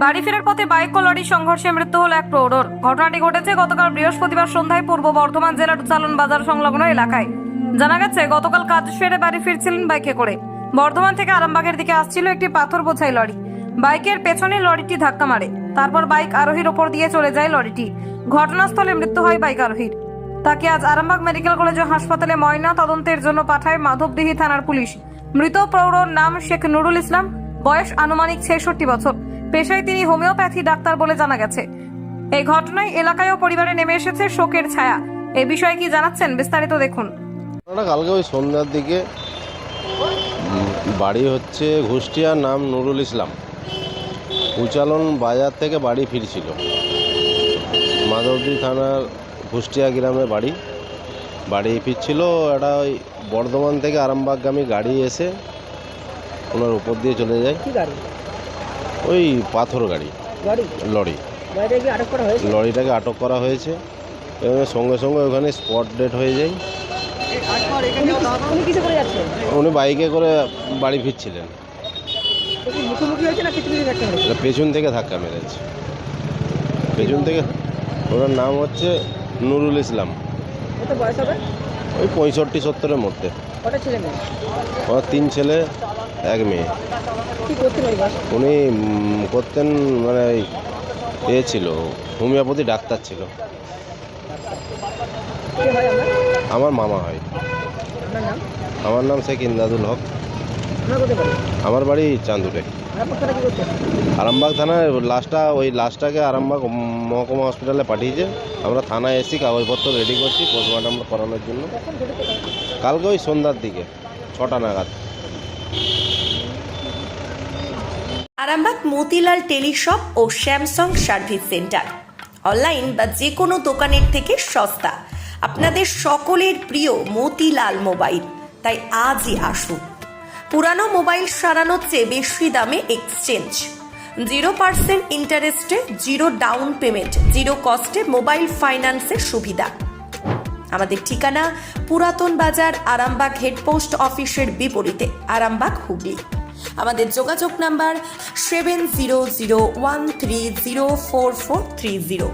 বাড়ি ফেরার পথে বাইক ও লরির সংঘর্ষে মৃত্যু হল এক প্রৌঢ়র। ঘটনাটি ঘটেছে গতকাল বৃহস্পতিবার সন্ধ্যায় পূর্ব বর্ধমান জেলার চালন বাজার সংলগ্ন এলাকায়। জানা গেছে গতকাল কাজ সেরে বাড়ি ফিরছিলেন বাইকে করে। বর্ধমান থেকে আরামবাগের দিকে আসছিল একটি পাথর বোঝাই লরি। বাইকের পেছনে লরিটি ধাক্কা মারে, তারপর বাইক আরোহীর ওপর দিয়ে চলে যায় লরিটি। ঘটনাস্থলে মৃত্যু হয় বাইক আরোহীর। তাকে আজ আরামবাগ মেডিকেল কলেজ ও হাসপাতালে ময়না তদন্তের জন্য পাঠায় মাধবদীহি থানার পুলিশ। মৃত প্রৌঢ়র নাম শেখ নুরুল ইসলাম, বয়স আনুমানিক 66 বছর। পেশায় তিনি হোমিওপ্যাথি ডাক্তার বলে জানা গেছে। এই ঘটনায় এলাকায় ও পরিবারে নেমে এসেছে শোকের ছায়া। এই বিষয়ে কি জানাচ্ছেন বিস্তারিত দেখুন। কালকে ওই সন্ধ্যার দিকে বাড়ি হচ্ছে ঘুষ্টিয়ার, নাম নুরুল ইসলাম। উচালন বাজার থেকে বাড়ি ফিরছিল। মাধবদী থানার ঘুষ্টিয়া গ্রামে বাড়ি ফিরছিল। একটা ওই বর্ধমান থেকে আরামবাগগামী গাড়ি এসে ওনার উপর দিয়ে চলে যায়। কি গাড়ি? ওই পাথর গাড়ি, লরি। লরিটাকে আটক করা হয়েছে এবং সঙ্গে সঙ্গে ওখানে স্পট ডেড হয়ে যায়। উনি বাইকে করে বাড়ি ফিরছিলেন। পেছন থেকে ধাক্কা মেরেছে। পেছন থেকে। ওনার নাম হচ্ছে নুরুল ইসলাম। ওই 65-70-এর মধ্যে। ওনার 3 ছেলে 1 মেয়ে। উনি করতেন মানে ছিল হোমিওপ্যাথি ডাক্তার ছিল। আমার মামা হয়। আমার নাম শেখ ইমদাদুল হক। আমার বাড়ি চাঁদুরে। আরামবাগ থানায় লাশটাকে আরামবাগ মহকুমা হসপিটালে পাঠিয়েছে। আমরা থানায় এসেছি, কাগজপত্র রেডি করছি পোস্টমর্টম করানোর জন্য। কালকে ওই সন্ধ্যার দিকে 6টা নাগাদ। আরামবাগ মতিলাল টেলিশপ ও স্যামসাং সার্ভিস সেন্টার। অনলাইন বা যে কোনো দোকানের থেকে সস্তা। আপনাদের সকলের প্রিয় মতিলাল মোবাইল। তাই আজই আসুন। পুরানো মোবাইল সারানোর চেয়ে বেশি দামে এক্সচেঞ্জ। 0% ইন্টারেস্টে, 0 ডাউন পেমেন্ট, 0 কস্টে মোবাইল ফাইন্যান্সের সুবিধা। আমাদের ঠিকানা পুরাতন বাজার, আরামবাগ হেডপোস্ট অফিসের বিপরীতে, আরামবাগ, হুগলি। আমাদের যোগাযোগ নাম্বার 7001304430।